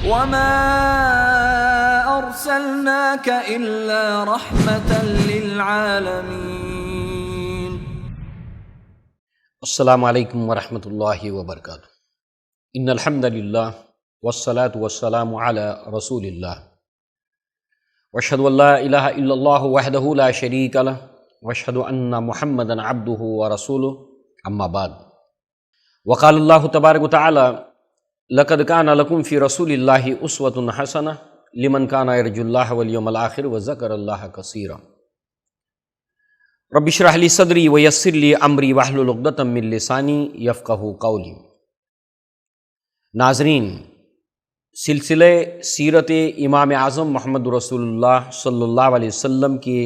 وما أرسلناك إلا رحمة للعالمين. السلام علیکم ورحمۃ اللہ وبرکاتہ. ان الحمد للہ والصلاة والسلام علی رسول اللہ واشہد ان لا الہ الا اللہ وحدہ لا شریک لہ واشہد ان محمدا عبدہ ورسولہ. اما بعد، وقال اللہ تبارک وتعالی لقد کان لکم فی رسول اللہ اسوۃ حسنہ لمن کان یرجو اللہ والیوم الآخر وذکر اللہ کثیرا. رب اشرح لی صدری ویسر لی امری واحلل عقدۃ من لسانی یفقہوا قولی. ناظرین، سلسلہ سیرت امام اعظم محمد رسول اللہ صلی اللہ علیہ وسلم کے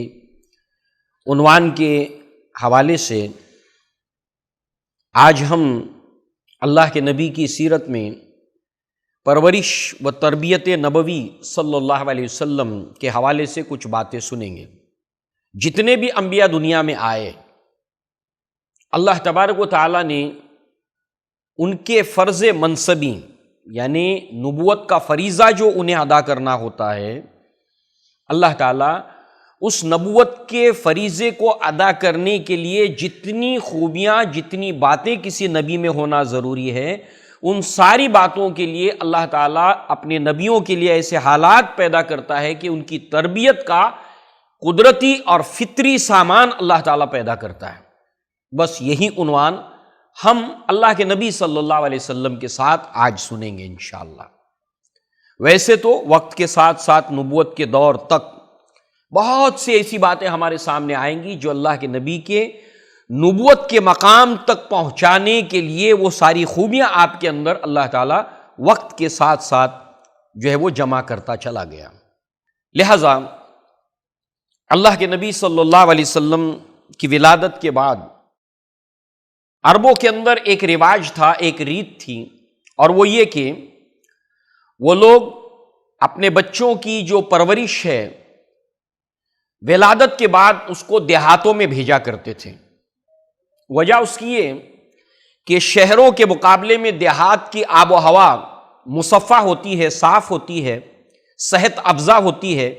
عنوان کے حوالے سے آج ہم اللہ کے نبی کی سیرت میں پرورش و تربیت نبوی صلی اللہ علیہ وسلم کے حوالے سے کچھ باتیں سنیں گے. جتنے بھی انبیاء دنیا میں آئے، اللہ تبارک و تعالیٰ نے ان کے فرض منصبی یعنی نبوت کا فریضہ جو انہیں ادا کرنا ہوتا ہے، اللہ تعالیٰ اس نبوت کے فریضے کو ادا کرنے کے لیے جتنی خوبیاں، جتنی باتیں کسی نبی میں ہونا ضروری ہے، ان ساری باتوں کے لیے اللہ تعالیٰ اپنے نبیوں کے لیے ایسے حالات پیدا کرتا ہے کہ ان کی تربیت کا قدرتی اور فطری سامان اللہ تعالیٰ پیدا کرتا ہے. بس یہی عنوان ہم اللہ کے نبی صلی اللہ علیہ وسلم کے ساتھ آج سنیں گے انشاءاللہ. ویسے تو وقت کے ساتھ ساتھ نبوت کے دور تک بہت سی ایسی باتیں ہمارے سامنے آئیں گی جو اللہ کے نبی کے نبوت کے مقام تک پہنچانے کے لیے وہ ساری خوبیاں آپ کے اندر اللہ تعالیٰ وقت کے ساتھ ساتھ جو ہے وہ جمع کرتا چلا گیا. لہذا اللہ کے نبی صلی اللہ علیہ وسلم کی ولادت کے بعد عربوں کے اندر ایک رواج تھا، ایک ریت تھی، اور وہ یہ کہ وہ لوگ اپنے بچوں کی جو پرورش ہے ولادت کے بعد اس کو دیہاتوں میں بھیجا کرتے تھے. وجہ اس کی یہ کہ شہروں کے مقابلے میں دیہات کی آب و ہوا مصفہ ہوتی ہے، صاف ہوتی ہے، صحت افزا ہوتی ہے.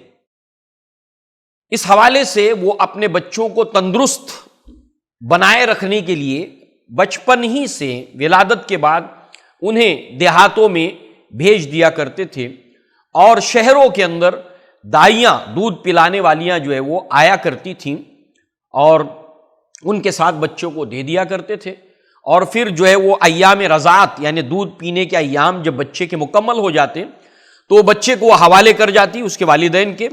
اس حوالے سے وہ اپنے بچوں کو تندرست بنائے رکھنے کے لیے بچپن ہی سے ولادت کے بعد انہیں دیہاتوں میں بھیج دیا کرتے تھے، اور شہروں کے اندر دائیاں، دودھ پلانے والیاں جو ہے وہ آیا کرتی تھیں اور ان کے ساتھ بچوں کو دے دیا کرتے تھے. اور پھر جو ہے وہ ایام رضاعت یعنی دودھ پینے کے ایام جب بچے کے مکمل ہو جاتے تو بچے کو حوالے کر جاتی اس کے والدین کے،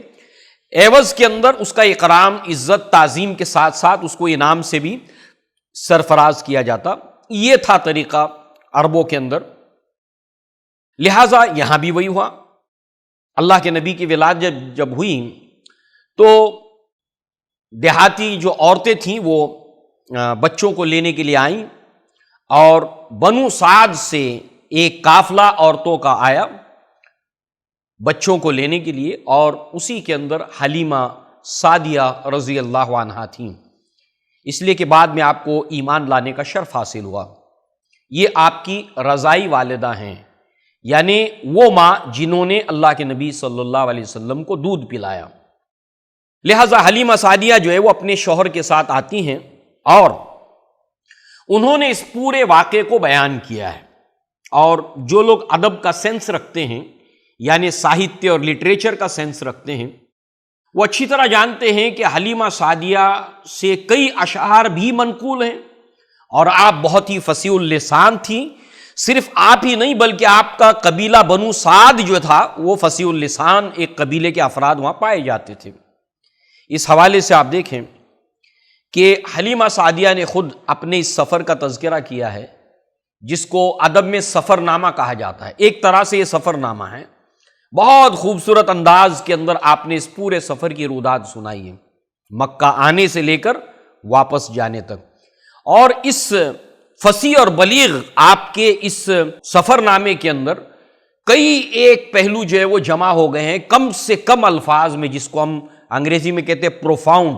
عوض کے اندر اس کا اکرام، عزت، تعظیم کے ساتھ ساتھ اس کو انعام سے بھی سرفراز کیا جاتا. یہ تھا طریقہ عربوں کے اندر. لہٰذا یہاں بھی وہی ہوا. اللہ کے نبی کی ولادت جب ہوئی تو دیہاتی جو عورتیں تھیں وہ بچوں کو لینے کے لیے آئیں، اور بنو سعد سے ایک قافلہ عورتوں کا آیا بچوں کو لینے کے لیے، اور اسی کے اندر حلیمہ سعدیہ رضی اللہ عنہا تھیں. اس لیے کہ بعد میں آپ کو ایمان لانے کا شرف حاصل ہوا. یہ آپ کی رضائی والدہ ہیں، یعنی وہ ماں جنہوں نے اللہ کے نبی صلی اللہ علیہ وسلم کو دودھ پلایا. لہذا حلیمہ سعدیہ جو ہے وہ اپنے شوہر کے ساتھ آتی ہیں اور انہوں نے اس پورے واقعے کو بیان کیا ہے. اور جو لوگ ادب کا سینس رکھتے ہیں یعنی ساہتیہ اور لٹریچر کا سینس رکھتے ہیں وہ اچھی طرح جانتے ہیں کہ حلیمہ سعدیہ سے کئی اشعار بھی منقول ہیں، اور آپ بہت ہی فصیح اللسان تھیں. صرف آپ ہی نہیں بلکہ آپ کا قبیلہ بنو سعد جو تھا وہ فصیح اللسان ایک قبیلے کے افراد وہاں پائے جاتے تھے. اس حوالے سے آپ دیکھیں کہ حلیمہ سعدیہ نے خود اپنے اس سفر کا تذکرہ کیا ہے جس کو ادب میں سفر نامہ کہا جاتا ہے. ایک طرح سے یہ سفر نامہ ہے. بہت خوبصورت انداز کے اندر آپ نے اس پورے سفر کی روداد سنائی ہے، مکہ آنے سے لے کر واپس جانے تک. اور اس فصیح اور بلیغ آپ کے اس سفر نامے کے اندر کئی ایک پہلو جو ہے وہ جمع ہو گئے ہیں کم سے کم الفاظ میں، جس کو ہم انگریزی میں کہتے ہیں پروفاؤنڈ،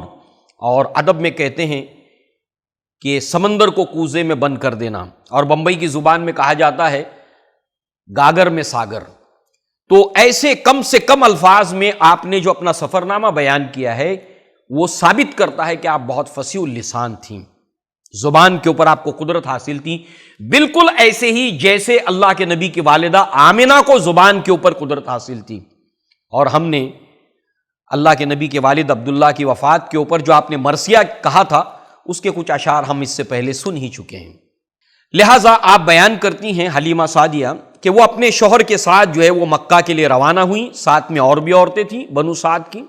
اور ادب میں کہتے ہیں کہ سمندر کو کوزے میں بند کر دینا، اور بمبئی کی زبان میں کہا جاتا ہے گاگر میں ساگر. تو ایسے کم سے کم الفاظ میں آپ نے جو اپنا سفر نامہ بیان کیا ہے وہ ثابت کرتا ہے کہ آپ بہت فصیح اللسان تھیں، زبان کے اوپر آپ کو قدرت حاصل تھی، بالکل ایسے ہی جیسے اللہ کے نبی کی والدہ آمنہ کو زبان کے اوپر قدرت حاصل تھی۔ اور ہم نے اللہ کے نبی کے والد عبداللہ کی وفات کے اوپر جو آپ نے مرثیہ کہا تھا اس کے کچھ اشعار ہم اس سے پہلے سن ہی چکے ہیں۔ لہٰذا آپ بیان کرتی ہیں حلیمہ سعدیہ کہ وہ اپنے شوہر کے ساتھ جو ہے وہ مکہ کے لیے روانہ ہوئی، ساتھ میں اور بھی عورتیں تھیں بنو سعد کی۔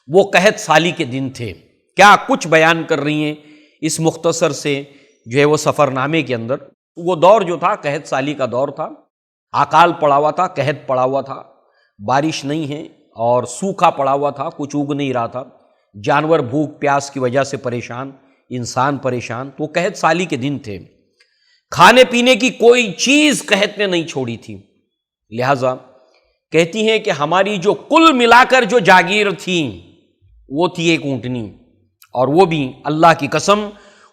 وہ قحط سالی کے دن تھے، کیا کچھ بیان کر رہی ہیں اس مختصر سے جو ہے وہ سفر نامے کے اندر۔ وہ دور جو تھا قحط سالی کا دور تھا، اکال پڑا ہوا تھا، قحط پڑا ہوا تھا، بارش نہیں ہے اور سوکھا پڑا ہوا تھا، کچھ اگ نہیں رہا تھا، جانور بھوک پیاس کی وجہ سے پریشان، انسان پریشان۔ تو قحط سالی کے دن تھے، کھانے پینے کی کوئی چیز قحط نے نہیں چھوڑی تھی۔ لہذا کہتی ہیں کہ ہماری جو کل ملا کر جو جاگیر تھی وہ تھی ایک اونٹنی، اور وہ بھی اللہ کی قسم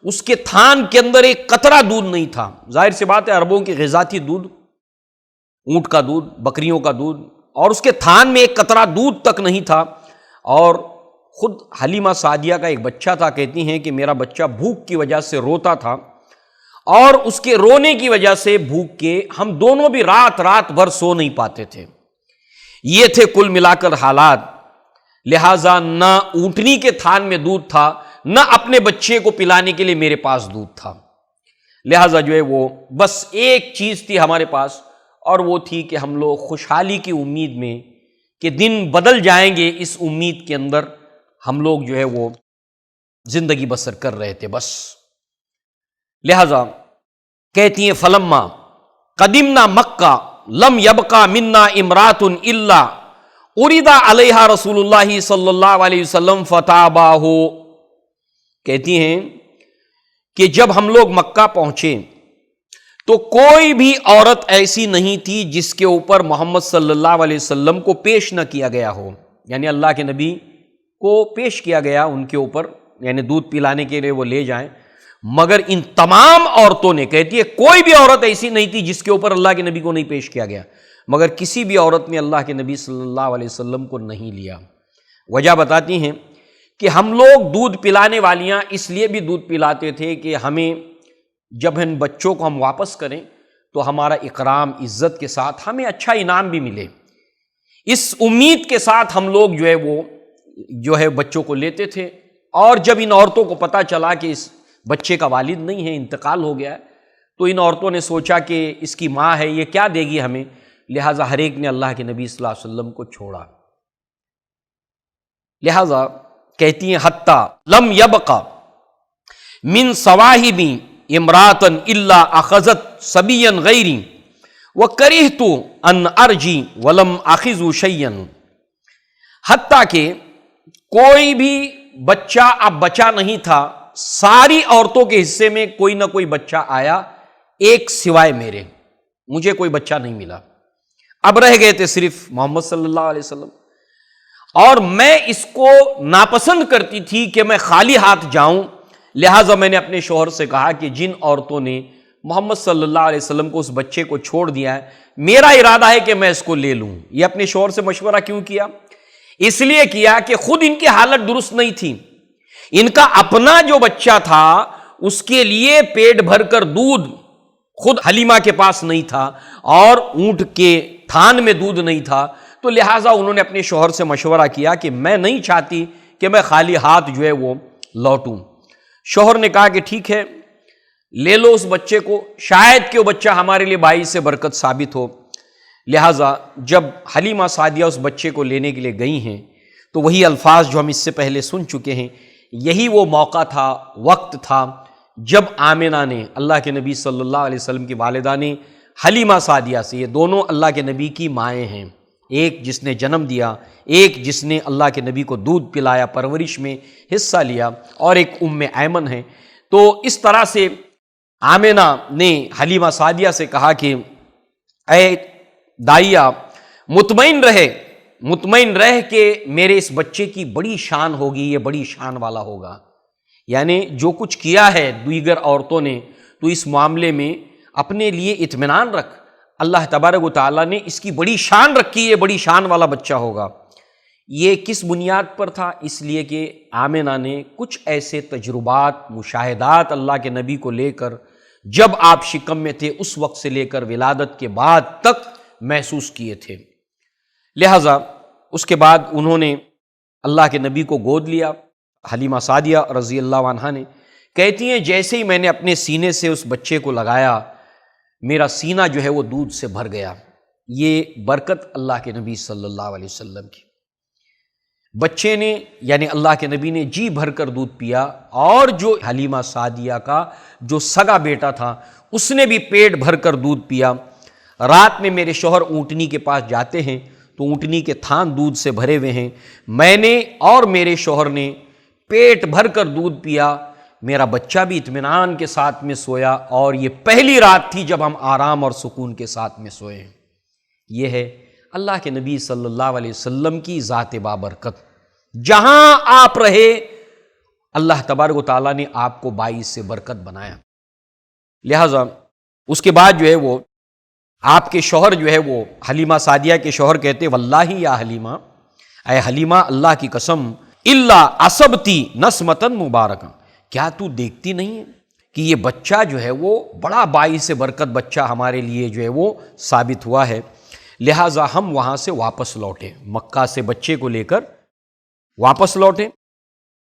اس کے تھان کے اندر ایک قطرہ دودھ نہیں تھا۔ ظاہر سی بات ہے عربوں کی غذا تھی دودھ، اونٹ کا دودھ، بکریوں کا دودھ، اور اس کے تھان میں ایک قطرہ دودھ تک نہیں تھا۔ اور خود حلیمہ سعدیہ کا ایک بچہ تھا، کہتی ہیں کہ میرا بچہ بھوک کی وجہ سے روتا تھا، اور اس کے رونے کی وجہ سے بھوک کے ہم دونوں بھی رات رات بھر سو نہیں پاتے تھے۔ یہ تھے کل ملا کر حالات۔ لہٰذا نہ اونٹنی کے تھان میں دودھ تھا، نہ اپنے بچے کو پلانے کے لیے میرے پاس دودھ تھا۔ لہٰذا جو ہے وہ بس ایک چیز تھی ہمارے پاس، اور وہ تھی کہ ہم لوگ خوشحالی کی امید میں کہ دن بدل جائیں گے، اس امید کے اندر ہم لوگ جو ہے وہ زندگی بسر کر رہے تھے بس۔ لہذا کہتی ہیں فلما قدمنا مکہ لم یبقى منا امرات الا ارید علیہا رسول اللہ صلی اللہ علیہ وسلم فتاباہ۔ کہتی ہیں کہ جب ہم لوگ مکہ پہنچے تو کوئی بھی عورت ایسی نہیں تھی جس کے اوپر محمد صلی اللہ علیہ وسلم کو پیش نہ کیا گیا ہو، یعنی اللہ کے نبی کو پیش کیا گیا ان کے اوپر، یعنی دودھ پلانے کے لیے وہ لے جائیں، مگر ان تمام عورتوں نے، کہتی ہے کوئی بھی عورت ایسی نہیں تھی جس کے اوپر اللہ کے نبی کو نہیں پیش کیا گیا، مگر کسی بھی عورت نے اللہ کے نبی صلی اللہ علیہ وسلم کو نہیں لیا۔ وجہ بتاتی ہیں کہ ہم لوگ دودھ پلانے والیاں اس لیے بھی دودھ پلاتے تھے کہ ہمیں جب ان بچوں کو ہم واپس کریں تو ہمارا اکرام عزت کے ساتھ ہمیں اچھا انعام بھی ملے، اس امید کے ساتھ ہم لوگ جو ہے بچوں کو لیتے تھے۔ اور جب ان عورتوں کو پتہ چلا کہ اس بچے کا والد نہیں ہے، انتقال ہو گیا ہے، تو ان عورتوں نے سوچا کہ اس کی ماں ہے، یہ کیا دے گی ہمیں، لہٰذا ہر ایک نے اللہ کے نبی صلی اللہ علیہ وسلم کو چھوڑا۔ لہٰذا کہتی ہیں حتیٰ لم یبقى من صواحب امراۃ الا اخذت صبیا غیری وکرہت ان ارجی ولم اخذ شیئا۔ حتیٰ کہ کوئی بھی بچہ اب بچا نہیں تھا، ساری عورتوں کے حصے میں کوئی نہ کوئی بچہ آیا، ایک سوائے میرے، مجھے کوئی بچہ نہیں ملا۔ اب رہ گئے تھے صرف محمد صلی اللہ علیہ وسلم، اور میں اس کو ناپسند کرتی تھی کہ میں خالی ہاتھ جاؤں، لہٰذا میں نے اپنے شوہر سے کہا کہ جن عورتوں نے محمد صلی اللہ علیہ وسلم کو اس بچے کو چھوڑ دیا ہے، میرا ارادہ ہے کہ میں اس کو لے لوں۔ یہ اپنے شوہر سے مشورہ کیوں کیا؟ اس لیے کیا کہ خود ان کی حالت درست نہیں تھی، ان کا اپنا جو بچہ تھا اس کے لیے پیٹ بھر کر دودھ خود حلیمہ کے پاس نہیں تھا، اور اونٹ کے تھان میں دودھ نہیں تھا، تو لہٰذا انہوں نے اپنے شوہر سے مشورہ کیا کہ میں نہیں چاہتی کہ میں خالی ہاتھ جو ہے وہ لوٹوں۔ شوہر نے کہا کہ ٹھیک ہے، لے لو اس بچے کو، شاید کہ وہ بچہ ہمارے لیے باعث برکت ثابت ہو۔ لہٰذا جب حلیمہ سعدیہ اس بچے کو لینے کے لیے گئی ہیں تو وہی الفاظ جو ہم اس سے پہلے سن چکے ہیں، یہی وہ موقع تھا، وقت تھا جب آمنہ نے، اللہ کے نبی صلی اللہ علیہ وسلم کی والدہ نے حلیمہ سعدیہ سے، یہ دونوں اللہ کے نبی کی مائیں ہیں، ایک جس نے جنم دیا، ایک جس نے اللہ کے نبی کو دودھ پلایا، پرورش میں حصہ لیا، اور ایک ام ایمن ہے۔ تو اس طرح سے آمنہ نے حلیمہ سعدیہ سے کہا کہ اے دائیہ، مطمئن رہ کہ میرے اس بچے کی بڑی شان ہوگی، یہ بڑی شان والا ہوگا، یعنی جو کچھ کیا ہے دیگر عورتوں نے، تو اس معاملے میں اپنے لیے اطمینان رکھ، اللہ تبارک و تعالیٰ نے اس کی بڑی شان رکھی ہے، بڑی شان والا بچہ ہوگا۔ یہ کس بنیاد پر تھا؟ اس لیے کہ آمنہ نے کچھ ایسے تجربات، مشاہدات اللہ کے نبی کو لے کر جب آپ شکم میں تھے اس وقت سے لے کر ولادت کے بعد تک محسوس کیے تھے۔ لہٰذا اس کے بعد انہوں نے اللہ کے نبی کو گود لیا۔ حلیمہ سعدیہ رضی اللہ عنہا نے کہتی ہیں جیسے ہی میں نے اپنے سینے سے اس بچے کو لگایا میرا سینہ جو ہے وہ دودھ سے بھر گیا۔ یہ برکت اللہ کے نبی صلی اللہ علیہ وسلم کی۔ بچے نے یعنی اللہ کے نبی نے جی بھر کر دودھ پیا، اور جو حلیمہ سعدیہ کا جو سگا بیٹا تھا اس نے بھی پیٹ بھر کر دودھ پیا۔ رات میں میرے شوہر اونٹنی کے پاس جاتے ہیں تو اونٹنی کے تھان دودھ سے بھرے ہوئے ہیں، میں نے اور میرے شوہر نے پیٹ بھر کر دودھ پیا، میرا بچہ بھی اطمینان کے ساتھ میں سویا، اور یہ پہلی رات تھی جب ہم آرام اور سکون کے ساتھ میں سوئے ہیں۔ یہ ہے اللہ کے نبی صلی اللہ علیہ وسلم کی ذات بابرکت۔ جہاں آپ رہے اللہ تبارک و تعالیٰ نے آپ کو باعث سے برکت بنایا۔ لہٰذا اس کے بعد جو ہے وہ آپ کے شوہر جو ہے وہ حلیمہ سعدیہ کے شوہر کہتے واللہ یا حلیمہ، اے حلیمہ اللہ کی قسم، الا اصبتی نسمتن مبارکہ، کیا تو دیکھتی نہیں ہے کہ یہ بچہ جو ہے وہ بڑا باعث برکت بچہ ہمارے لیے جو ہے وہ ثابت ہوا ہے۔ لہٰذا ہم وہاں سے واپس لوٹے، مکہ سے بچے کو لے کر واپس لوٹے۔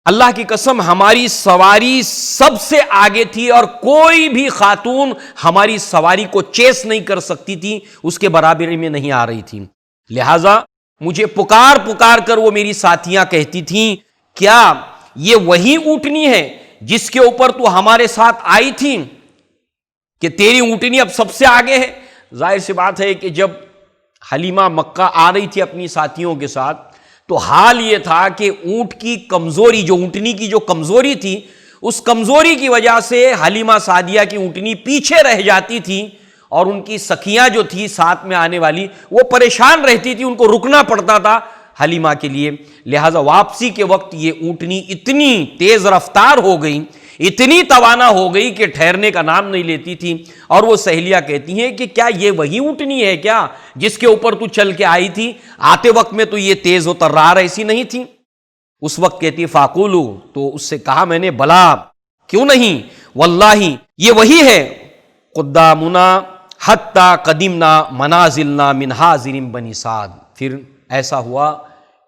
اللہ کی قسم ہماری سواری سب سے آگے تھی، اور کوئی بھی خاتون ہماری سواری کو چیس نہیں کر سکتی تھی، اس کے برابری میں نہیں آ رہی تھی۔ لہٰذا مجھے پکار پکار کر وہ میری ساتھیاں کہتی تھیں کیا یہ وہی اونٹنی ہے جس کے اوپر تو ہمارے ساتھ آئی تھی، کہ تیری اونٹنی اب سب سے آگے ہے؟ ظاہر سی بات ہے کہ جب حلیمہ مکہ آ رہی تھی اپنی ساتھیوں کے ساتھ تو حال یہ تھا کہ اونٹ کی کمزوری، جو اونٹنی کی جو کمزوری تھی، اس کمزوری کی وجہ سے حلیمہ سعدیہ کی اونٹنی پیچھے رہ جاتی تھی، اور ان کی سکھیاں جو تھی ساتھ میں آنے والی وہ پریشان رہتی تھی، ان کو رکنا پڑتا تھا حلیمہ کے لیے۔ لہٰذا واپسی کے وقت یہ اونٹنی اتنی تیز رفتار ہو گئی، اتنی توانا ہو گئی کہ ٹھہرنے کا نام نہیں لیتی تھی، اور وہ سہیلیاں کہتی ہیں کہ کیا یہ وہی اونٹنی ہے کیا جس کے اوپر تو چل کے آئی تھی؟ آتے وقت میں تو یہ تیز و ترار ایسی نہیں تھی۔ اس وقت کہتی فاقولو، تو اس سے کہا میں نے بلا کیوں نہیں، واللہ یہ وہی ہے، قدامنا حتی قدمنا منازلنا من حاضر بنی سعد۔ پھر ایسا ہوا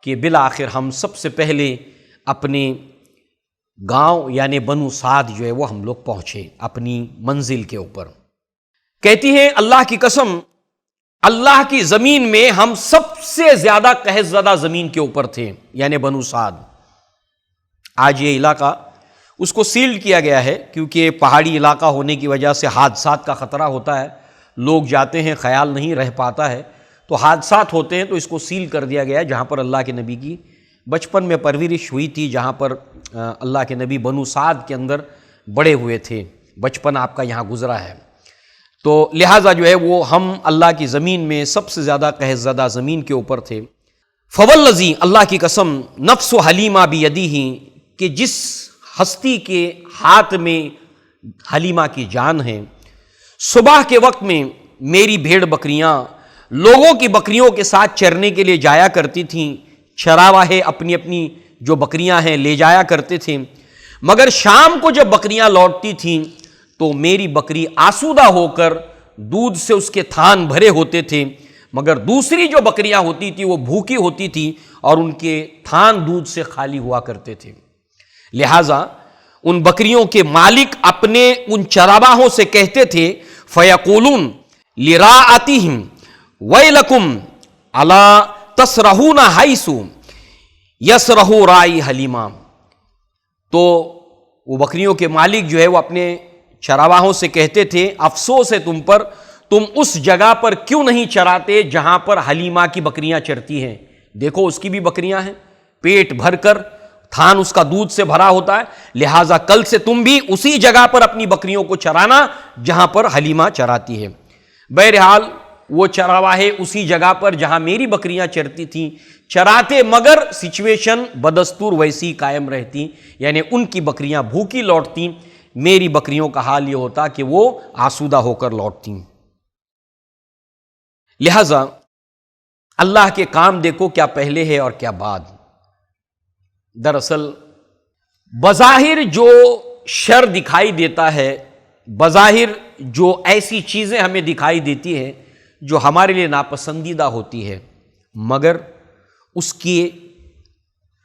کہ بالآخر ہم سب سے پہلے اپنے گاؤں یعنی بنو سعد جو ہے وہ ہم لوگ پہنچے اپنی منزل کے اوپر۔ کہتی ہیں اللہ کی قسم اللہ کی زمین میں ہم سب سے زیادہ قحط زدہ زمین کے اوپر تھے، یعنی بنو سعد۔ آج یہ علاقہ اس کو سیل کیا گیا ہے کیونکہ پہاڑی علاقہ ہونے کی وجہ سے حادثات کا خطرہ ہوتا ہے، لوگ جاتے ہیں خیال نہیں رہ پاتا ہے تو حادثات ہوتے ہیں، تو اس کو سیل کر دیا گیا ہے۔ جہاں پر اللہ کے نبی کی بچپن میں پرورش ہوئی تھی، جہاں پر اللہ کے نبی بنو سعد کے اندر بڑے ہوئے تھے، بچپن آپ کا یہاں گزرا ہے، تو لہٰذا جو ہے وہ ہم اللہ کی زمین میں سب سے زیادہ قحط زدہ زمین کے اوپر تھے۔ فوالذی، اللہ کی قسم، نفس حلیمہ بیدیہ، کہ جس ہستی کے ہاتھ میں حلیمہ کی جان ہے، صبح کے وقت میں میری بھیڑ بکریاں لوگوں کی بکریوں کے ساتھ چرنے کے لیے جایا کرتی تھیں، چراواہے اپنی اپنی جو بکریاں ہیں لے جایا کرتے تھے، مگر شام کو جب بکریاں لوٹتی تھیں تو میری بکری آسودہ ہو کر دودھ سے اس کے تھان بھرے ہوتے تھے، مگر دوسری جو بکریاں ہوتی تھی وہ بھوکی ہوتی تھی اور ان کے تھان دودھ سے خالی ہوا کرتے تھے۔ لہٰذا ان بکریوں کے مالک اپنے ان چراواہوں سے کہتے تھے فیقولون لراعتہم ویلکم الا تسرہون حیث یسرہ رائی حلیمہ، تو وہ بکریوں کے مالک جو ہے وہ اپنے چراواہوں سے کہتے تھے افسوس ہے تم پر، تم اس جگہ پر کیوں نہیں چراتے جہاں پر حلیمہ کی بکریاں چرتی ہیں؟ دیکھو اس کی بھی بکریاں ہیں، پیٹ بھر کر تھان اس کا دودھ سے بھرا ہوتا ہے، لہٰذا کل سے تم بھی اسی جگہ پر اپنی بکریوں کو چرانا جہاں پر حلیمہ چراتی ہے۔ بہرحال وہ چراواہے اسی جگہ پر جہاں میری بکریاں چرتی تھیں چراتے، مگر سچویشن بدستور ویسی قائم رہتی، یعنی ان کی بکریاں بھوکی لوٹتی، میری بکریوں کا حال یہ ہوتا کہ وہ آسودہ ہو کر لوٹتی۔ لہذا اللہ کے کام دیکھو کیا پہلے ہے اور کیا بعد۔ دراصل بظاہر جو شر دکھائی دیتا ہے، بظاہر جو ایسی چیزیں ہمیں دکھائی دیتی ہیں جو ہمارے لیے ناپسندیدہ ہوتی ہے، مگر اس کے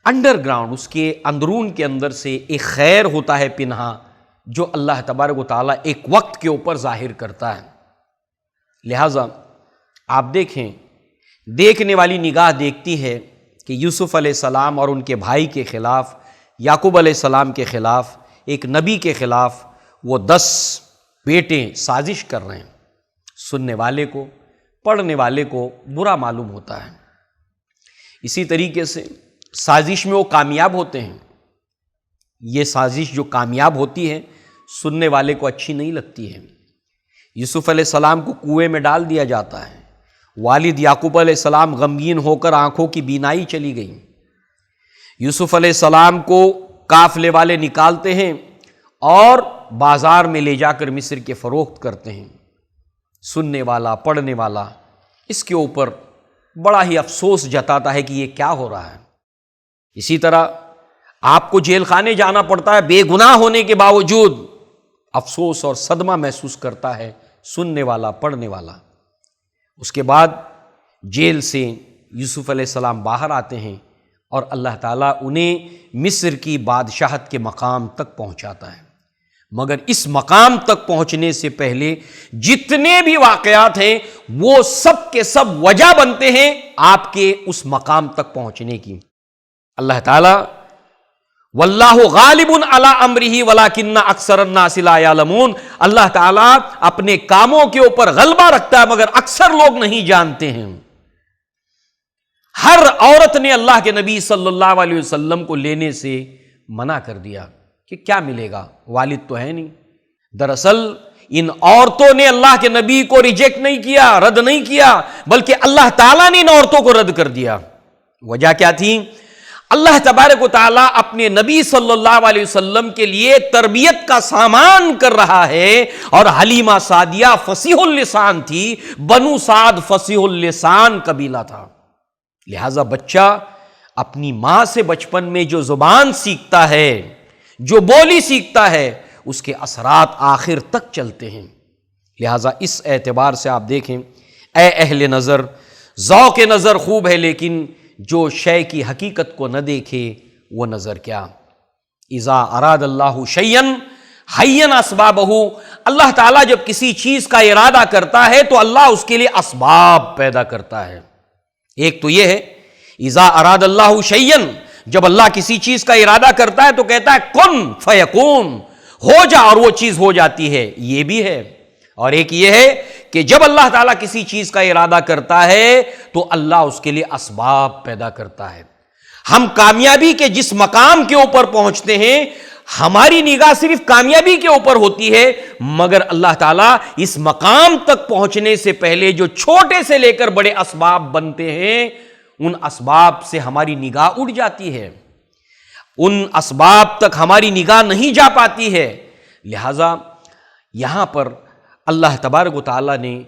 انڈر گراؤنڈ، اس کے اندرون کے اندر سے ایک خیر ہوتا ہے پنہا، جو اللہ تبارک و تعالیٰ ایک وقت کے اوپر ظاہر کرتا ہے۔ لہٰذا آپ دیکھیں، دیکھنے والی نگاہ دیکھتی ہے کہ یوسف علیہ السلام اور ان کے بھائی کے خلاف، یعقوب علیہ السلام کے خلاف، ایک نبی کے خلاف وہ 10 بیٹے سازش کر رہے ہیں۔ سننے والے کو، پڑھنے والے کو برا معلوم ہوتا ہے۔ اسی طریقے سے سازش میں وہ کامیاب ہوتے ہیں۔ یہ سازش جو کامیاب ہوتی ہے سننے والے کو اچھی نہیں لگتی ہے۔ یوسف علیہ السلام کو کنویں میں ڈال دیا جاتا ہے، والد یعقوب علیہ السلام غمگین ہو کر آنکھوں کی بینائی چلی گئی۔ یوسف علیہ السلام کو قافلے والے نکالتے ہیں اور بازار میں لے جا کر مصر کے فروخت کرتے ہیں۔ سننے والا، پڑھنے والا اس کے اوپر بڑا ہی افسوس جتاتا ہے کہ یہ کیا ہو رہا ہے۔ اسی طرح آپ کو جیل خانے جانا پڑتا ہے، بے گناہ ہونے کے باوجود افسوس اور صدمہ محسوس کرتا ہے سننے والا، پڑھنے والا۔ اس کے بعد جیل سے یوسف علیہ السلام باہر آتے ہیں اور اللہ تعالیٰ انہیں مصر کی بادشاہت کے مقام تک پہنچاتا ہے۔ مگر اس مقام تک پہنچنے سے پہلے جتنے بھی واقعات ہیں وہ سب کے سب وجہ بنتے ہیں آپ کے اس مقام تک پہنچنے کی۔ اللہ تعالیٰ واللہ غالب علی امرہ ولکن اکثر الناس لا یعلمون، اللہ تعالیٰ اپنے کاموں کے اوپر غلبہ رکھتا ہے مگر اکثر لوگ نہیں جانتے ہیں۔ ہر عورت نے اللہ کے نبی صلی اللہ علیہ وسلم کو لینے سے منع کر دیا کہ کیا ملے گا، والد تو ہے نہیں۔ دراصل ان عورتوں نے اللہ کے نبی کو ریجیکٹ نہیں کیا، رد نہیں کیا، بلکہ اللہ تعالیٰ نے ان عورتوں کو رد کر دیا۔ وجہ کیا تھی؟ اللہ تبارک و تعالیٰ اپنے نبی صلی اللہ علیہ وسلم کے لیے تربیت کا سامان کر رہا ہے، اور حلیمہ سعدیہ فصیح اللسان تھی، بنو سعد فصیح اللسان قبیلہ تھا۔ لہذا بچہ اپنی ماں سے بچپن میں جو زبان سیکھتا ہے، جو بولی سیکھتا ہے، اس کے اثرات آخر تک چلتے ہیں۔ لہذا اس اعتبار سے آپ دیکھیں، اے اہل نظر، ذوق نظر خوب ہے لیکن جو شے کی حقیقت کو نہ دیکھے وہ نظر کیا۔ اذا اراد اللہ شیئا حین اسبابہ، اللہ تعالیٰ جب کسی چیز کا ارادہ کرتا ہے تو اللہ اس کے لیے اسباب پیدا کرتا ہے۔ ایک تو یہ ہے اذا اراد اللہ شیئا، جب اللہ کسی چیز کا ارادہ کرتا ہے تو کہتا ہے کن فیکون، ہو جا، اور وہ چیز ہو جاتی ہے، یہ بھی ہے۔ اور ایک یہ ہے کہ جب اللہ تعالیٰ کسی چیز کا ارادہ کرتا ہے تو اللہ اس کے لیے اسباب پیدا کرتا ہے۔ ہم کامیابی کے جس مقام کے اوپر پہنچتے ہیں ہماری نگاہ صرف کامیابی کے اوپر ہوتی ہے، مگر اللہ تعالیٰ اس مقام تک پہنچنے سے پہلے جو چھوٹے سے لے کر بڑے اسباب بنتے ہیں ان اسباب سے ہماری نگاہ اڑ جاتی ہے، ان اسباب تک ہماری نگاہ نہیں جا پاتی ہے۔ لہذا یہاں پر اللہ تبارک و تعالیٰ نے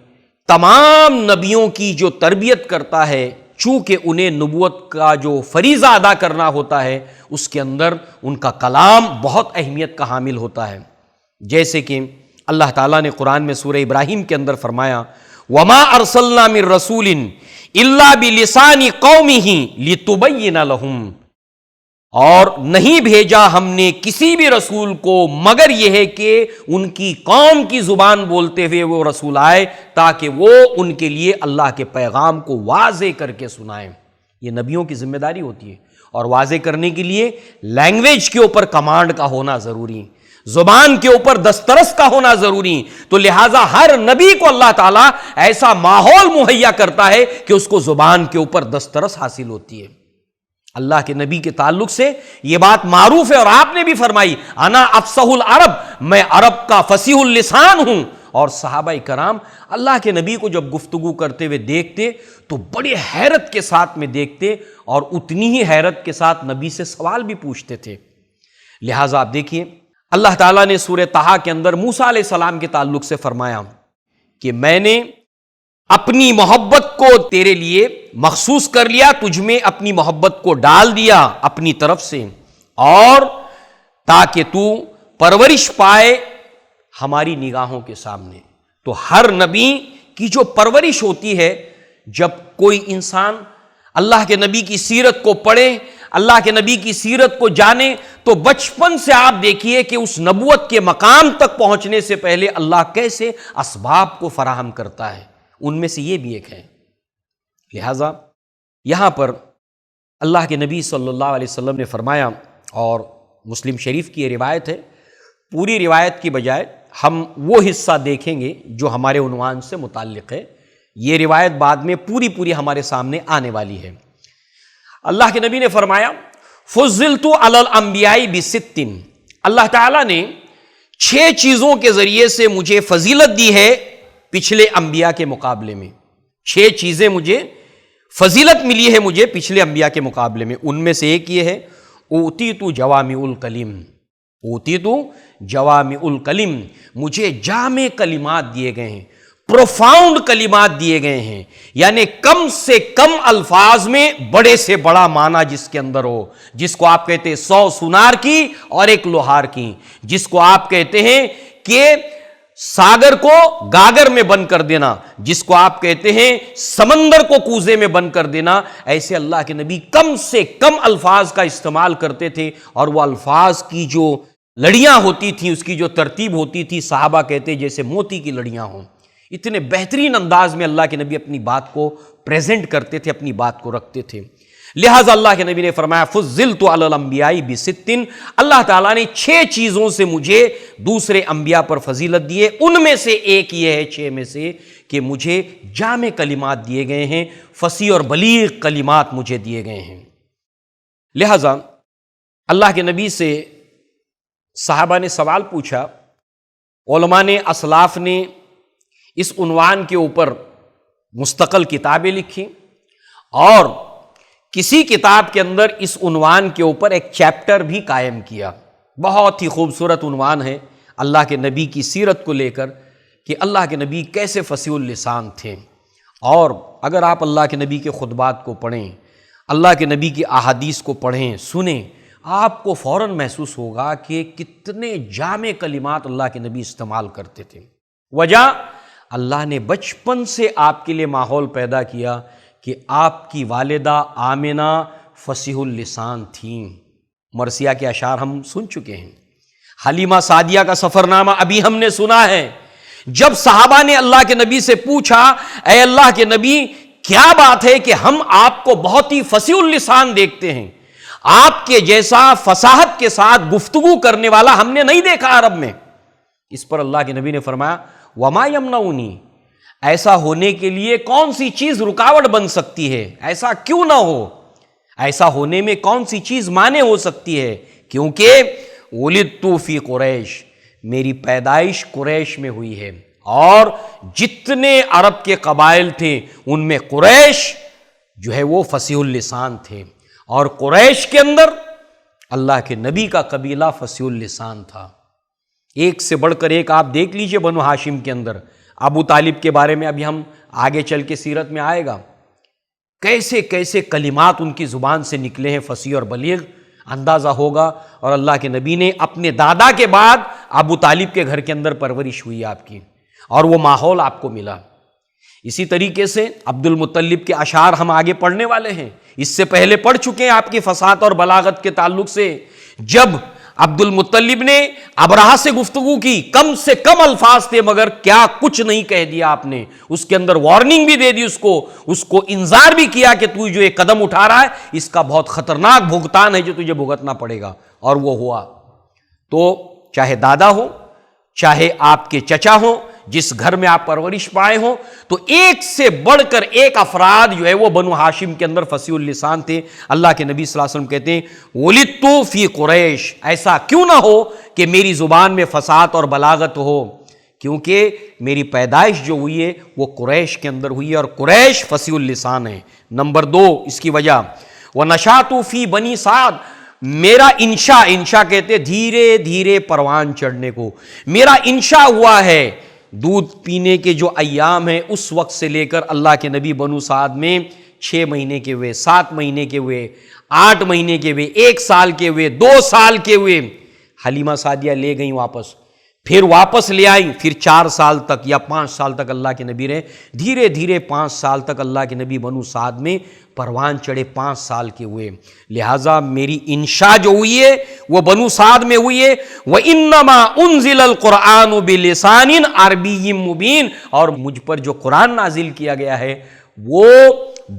تمام نبیوں کی جو تربیت کرتا ہے، چونکہ انہیں نبوت کا جو فریضہ ادا کرنا ہوتا ہے اس کے اندر ان کا کلام بہت اہمیت کا حامل ہوتا ہے۔ جیسے کہ اللہ تعالیٰ نے قرآن میں سورہ ابراہیم کے اندر فرمایا وَمَا أَرْسَلْنَا مِن رَّسُولٍ إِلَّا بِلِسَانِ قَوْمِهِ لِتُبَيِّنَ لَهُمْ، اور نہیں بھیجا ہم نے کسی بھی رسول کو مگر یہ ہے کہ ان کی قوم کی زبان بولتے ہوئے وہ رسول آئے تاکہ وہ ان کے لیے اللہ کے پیغام کو واضح کر کے سنائیں۔ یہ نبیوں کی ذمہ داری ہوتی ہے، اور واضح کرنے کے لیے لینگویج کے اوپر کمانڈ کا ہونا ضروری، زبان کے اوپر دسترس کا ہونا ضروری۔ تو لہٰذا ہر نبی کو اللہ تعالیٰ ایسا ماحول مہیا کرتا ہے کہ اس کو زبان کے اوپر دسترس حاصل ہوتی ہے۔ اللہ کے نبی کے تعلق سے یہ بات معروف ہے، اور آپ نے بھی فرمائی انا افصح العرب، میں عرب کا فصیح اللسان ہوں۔ اور صحابہ کرام اللہ کے نبی کو جب گفتگو کرتے ہوئے دیکھتے تو بڑے حیرت کے ساتھ میں دیکھتے، اور اتنی ہی حیرت کے ساتھ نبی سے سوال بھی پوچھتے تھے۔ لہٰذا آپ دیکھیے اللہ تعالیٰ نے سورہ طٰہٰ کے اندر موسیٰ علیہ السلام کے تعلق سے فرمایا کہ میں نے اپنی محبت کو تیرے لیے مخصوص کر لیا، تجھ میں اپنی محبت کو ڈال دیا اپنی طرف سے، اور تاکہ تو پرورش پائے ہماری نگاہوں کے سامنے۔ تو ہر نبی کی جو پرورش ہوتی ہے، جب کوئی انسان اللہ کے نبی کی سیرت کو پڑھے، اللہ کے نبی کی سیرت کو جانے، تو بچپن سے آپ دیکھیے کہ اس نبوت کے مقام تک پہنچنے سے پہلے اللہ کیسے اسباب کو فراہم کرتا ہے، ان میں سے یہ بھی ایک ہے۔ لہذا یہاں پر اللہ کے نبی صلی اللہ علیہ وسلم نے فرمایا، اور مسلم شریف کی یہ روایت ہے، پوری روایت کی بجائے ہم وہ حصہ دیکھیں گے جو ہمارے عنوان سے متعلق ہے، یہ روایت بعد میں پوری ہمارے سامنے آنے والی ہے۔ اللہ کے نبی نے فرمایا فضلت علی الانبیاء بست، اللہ تعالیٰ نے 6 چیزوں کے ذریعے سے مجھے فضیلت دی ہے پچھلے انبیاء کے مقابلے میں۔ 6 چیزیں مجھے فضیلت ملی ہے مجھے پچھلے انبیاء کے مقابلے میں۔ ان میں سے ایک یہ ہے، اوتیت جوامع الکلم، اوتیت جوامع الکلم، مجھے جامع کلمات دیے گئے ہیں، پروفاؤنڈ کلمات دیے گئے ہیں، یعنی کم سے کم الفاظ میں بڑے سے بڑا معنی جس کے اندر ہو، جس کو آپ کہتے ہیں 100 سونار کی اور 1 لوہار کی، جس کو آپ کہتے ہیں کہ ساگر کو گاگر میں بند کر دینا، جس کو آپ کہتے ہیں سمندر کو کوزے میں بند کر دینا۔ ایسے اللہ کے نبی کم سے کم الفاظ کا استعمال کرتے تھے، اور وہ الفاظ کی جو لڑیاں ہوتی تھیں، اس کی جو ترتیب ہوتی تھی، صحابہ کہتے جیسے موتی کی لڑیاں ہوں۔ اتنے بہترین انداز میں اللہ کے نبی اپنی بات کو پریزنٹ کرتے تھے، اپنی بات کو رکھتے تھے۔ لہٰذا اللہ کے نبی نے فرمایا فضلت علی الانبیاء بست، اللہ تعالیٰ نے 6 چیزوں سے مجھے دوسرے انبیاء پر فضیلت دی ہے۔ ان میں سے ایک یہ ہے 6 میں سے کہ مجھے جامع کلمات دیے گئے ہیں، فصیح اور بلیغ کلمات مجھے دیے گئے ہیں۔ لہٰذا اللہ کے نبی سے صحابہ نے سوال پوچھا، علماء نے، اسلاف نے اس عنوان کے اوپر مستقل کتابیں لکھی، اور کسی کتاب کے اندر اس عنوان کے اوپر ایک چیپٹر بھی قائم کیا۔ بہت ہی خوبصورت عنوان ہے اللہ کے نبی کی سیرت کو لے کر، کہ اللہ کے نبی کیسے فصیح اللسان تھے۔ اور اگر آپ اللہ کے نبی کے خطبات کو پڑھیں، اللہ کے نبی کی احادیث کو پڑھیں، سنیں، آپ کو فوراً محسوس ہوگا کہ کتنے جامع کلمات اللہ کے نبی استعمال کرتے تھے۔ وجہ، اللہ نے بچپن سے آپ کے لیے ماحول پیدا کیا کہ آپ کی والدہ آمنہ فصیح اللسان تھیں۔ مرثیہ کے اشعار ہم سن چکے ہیں، حلیمہ سعدیہ کا سفر نامہ ابھی ہم نے سنا ہے۔ جب صحابہ نے اللہ کے نبی سے پوچھا، اے اللہ کے نبی، کیا بات ہے کہ ہم آپ کو بہت ہی فصیح اللسان دیکھتے ہیں، آپ کے جیسا فصاحت کے ساتھ گفتگو کرنے والا ہم نے نہیں دیکھا عرب میں۔ اس پر اللہ کے نبی نے فرمایا وما یمنعنی، ایسا ہونے کے لیے کون سی چیز رکاوٹ بن سکتی ہے، ایسا کیوں نہ ہو، ایسا ہونے میں کون سی چیز مانع ہو سکتی ہے، کیونکہ ولدت فی قریش، میری پیدائش قریش میں ہوئی ہے، اور جتنے عرب کے قبائل تھے ان میں قریش جو ہے وہ فصیح اللسان تھے، اور قریش کے اندر اللہ کے نبی کا قبیلہ فصیح اللسان تھا۔ ایک سے بڑھ کر ایک آپ دیکھ لیجئے بنو ہاشم کے اندر، ابو طالب کے بارے میں ابھی ہم آگے چل کے سیرت میں آئے گا، کیسے کیسے کلمات ان کی زبان سے نکلے ہیں، فصیح اور بلیغ، اندازہ ہوگا۔ اور اللہ کے نبی نے اپنے دادا کے بعد ابو طالب کے گھر کے اندر پرورش ہوئی آپ کی، اور وہ ماحول آپ کو ملا۔ اسی طریقے سے عبد المطلب کے اشعار ہم آگے پڑھنے والے ہیں، اس سے پہلے پڑھ چکے ہیں آپ کی فصاحت اور بلاغت کے تعلق سے۔ جب عبد المطلب نے ابرہہ سے گفتگو کی، کم سے کم الفاظ تھے مگر کیا کچھ نہیں کہہ دیا آپ نے، اس کے اندر وارننگ بھی دے دی، اس کو انذار بھی کیا کہ تو جو ایک قدم اٹھا رہا ہے اس کا بہت خطرناک بھگتان ہے جو تجھے بھگتنا پڑے گا، اور وہ ہوا۔ تو چاہے دادا ہو، چاہے آپ کے چچا ہوں، جس گھر میں آپ پرورش پائے ہوں، تو ایک سے بڑھ کر ایک افراد جو ہے وہ بنو ہاشم کے اندر فصیح اللسان تھے۔ اللہ کے نبی صلی اللہ علیہ وسلم کہتے ہیں ولدت فی قریش، ایسا کیوں نہ ہو کہ میری زبان میں فصاحت اور بلاغت ہو، کیونکہ میری پیدائش جو ہوئی ہے وہ قریش کے اندر ہوئی ہے، اور قریش فصیح اللسان ہے۔ نمبر 2 اس کی وجہ، وَنَشَأْتُ فِي بَنِي سعد، میرا انشاء کہتے دھیرے دھیرے پروان چڑھنے کو، میرا انشاء ہوا ہے دودھ پینے کے جو ایام ہیں اس وقت سے لے کر اللہ کے نبی بنو سعد میں 6 مہینے کے ہوئے، 7 مہینے کے ہوئے، 8 مہینے کے ہوئے، 1 سال کے ہوئے، 2 سال کے ہوئے، حلیمہ سعدیہ لے گئیں واپس، پھر واپس لے آئیں، پھر 4 سال تک یا 5 سال تک اللہ کے نبی رہے، دھیرے دھیرے 5 سال تک اللہ کے نبی بنو سعد میں پروان چڑھے، 5 سال کے ہوئے۔ لہٰذا میری انشاء جو ہوئی ہے وہ بنو سعد میں ہوئی ہے۔ وَإِنَّمَا أُنزِلَ الْقُرْآنُ بِلِسَانٍ عَرَبِيٍّ مُبِينٍ، اور مجھ پر جو قرآن نازل کیا گیا ہے وہ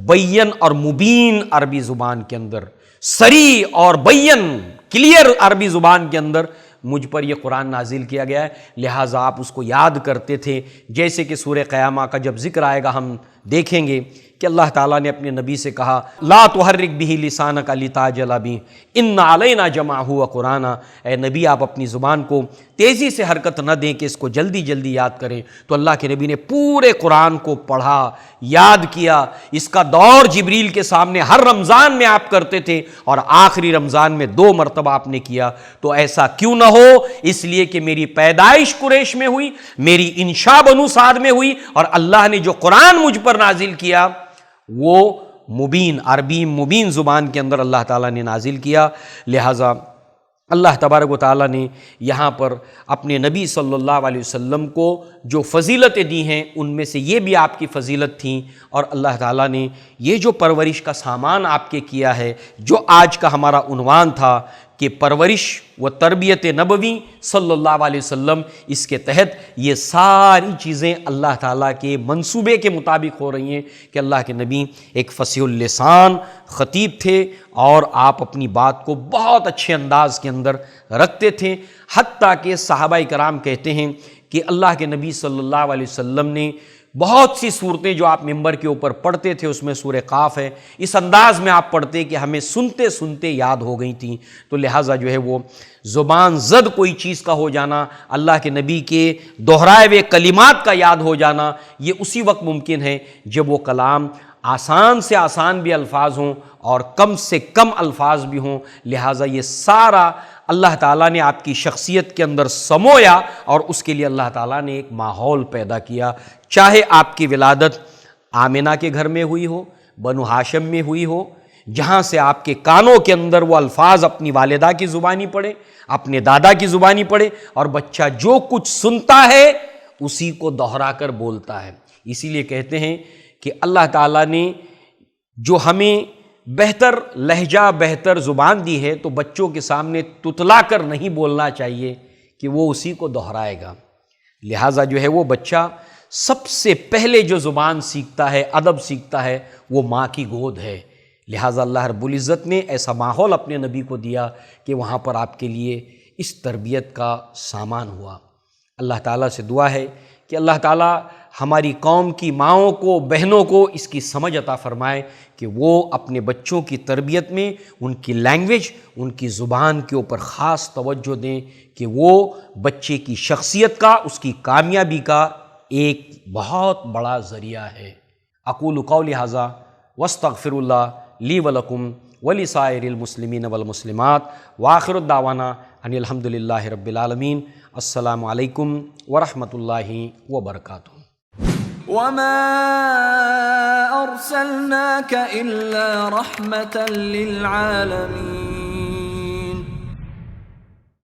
بین اور مبین عربی زبان کے اندر، صریح اور بین کلیئر عربی زبان کے اندر مجھ پر یہ قرآن نازل کیا گیا ہے، لہٰذا آپ اس کو یاد کرتے تھے۔ جیسے کہ سورہ قیامہ کا جب ذکر آئے گا ہم دیکھیں گے کہ اللہ تعالیٰ نے اپنے نبی سے کہا لا تحرک بہ لسانک لتعجل بہ ان علینا جمعہ وقرآنہ، اے نبی آپ اپنی زبان کو تیزی سے حرکت نہ دیں کہ اس کو جلدی جلدی یاد کریں۔ تو اللہ کے نبی نے پورے قرآن کو پڑھا، یاد کیا۔ اس کا دور جبریل کے سامنے ہر رمضان میں آپ کرتے تھے اور آخری رمضان میں 2 مرتبہ آپ نے کیا۔ تو ایسا کیوں نہ ہو، اس لیے کہ میری پیدائش قریش میں ہوئی، میری انشاء بنو سعد میں ہوئی، اور اللہ نے جو قرآن مجھ پر نازل کیا وہ مبین عربی مبین زبان کے اندر اللہ تعالیٰ نے نازل کیا۔ لہٰذا اللہ تبارک و تعالیٰ نے یہاں پر اپنے نبی صلی اللہ علیہ وسلم کو جو فضیلتیں دی ہیں ان میں سے یہ بھی آپ کی فضیلت تھیں، اور اللہ تعالیٰ نے یہ جو پرورش کا سامان آپ کے کیا ہے، جو آج کا ہمارا عنوان تھا کہ پرورش و تربیت نبوی صلی اللہ علیہ وسلم، اس کے تحت یہ ساری چیزیں اللہ تعالیٰ کے منصوبے کے مطابق ہو رہی ہیں کہ اللہ کے نبی ایک فصیح اللسان خطیب تھے، اور آپ اپنی بات کو بہت اچھے انداز کے اندر رکھتے تھے، حتیٰ کہ صحابہ کرام کہتے ہیں کہ اللہ کے نبی صلی اللہ علیہ وسلم نے بہت سی صورتیں جو آپ ممبر کے اوپر پڑھتے تھے، اس میں سورہ قاف ہے، اس انداز میں آپ پڑھتے کہ ہمیں سنتے سنتے یاد ہو گئی تھیں۔ تو لہٰذا جو ہے وہ زبان زد کوئی چیز کا ہو جانا، اللہ کے نبی کے دہرائے ہوئے کلمات کا یاد ہو جانا، یہ اسی وقت ممکن ہے جب وہ کلام آسان سے آسان بھی الفاظ ہوں اور کم سے کم الفاظ بھی ہوں۔ لہٰذا یہ سارا اللہ تعالیٰ نے آپ کی شخصیت کے اندر سمویا، اور اس کے لیے اللہ تعالیٰ نے ایک ماحول پیدا کیا، چاہے آپ کی ولادت آمنہ کے گھر میں ہوئی ہو، بنو ہاشم میں ہوئی ہو، جہاں سے آپ کے کانوں کے اندر وہ الفاظ اپنی والدہ کی زبانی پڑھے، اپنے دادا کی زبانی پڑھے، اور بچہ جو کچھ سنتا ہے اسی کو دہرا کر بولتا ہے۔ اسی لیے کہتے ہیں کہ اللہ تعالیٰ نے جو ہمیں بہتر لہجہ بہتر زبان دی ہے، تو بچوں کے سامنے تتلا کر نہیں بولنا چاہیے کہ وہ اسی کو دہرائے گا۔ لہٰذا جو ہے وہ بچہ سب سے پہلے جو زبان سیکھتا ہے، ادب سیکھتا ہے، وہ ماں کی گود ہے۔ لہٰذا اللہ رب العزت نے ایسا ماحول اپنے نبی کو دیا کہ وہاں پر آپ کے لیے اس تربیت کا سامان ہوا۔ اللہ تعالیٰ سے دعا ہے کہ اللہ تعالیٰ ہماری قوم کی ماؤں کو، بہنوں کو اس کی سمجھ عطا فرمائے کہ وہ اپنے بچوں کی تربیت میں ان کی لینگویج، ان کی زبان کے اوپر خاص توجہ دیں کہ وہ بچے کی شخصیت کا، اس کی کامیابی کا ایک بہت بڑا ذریعہ ہے۔ اقول قولی ھذا واستغفر اللہ لی ولکم ولسائر المسلمین والمسلمات، وآخر الدعوانا ان الحمد للہ رب العالمین۔ السلام علیکم ورحمۃ اللہ وبرکاتہ۔ وما أرسلناك إلا رحمة للعالمين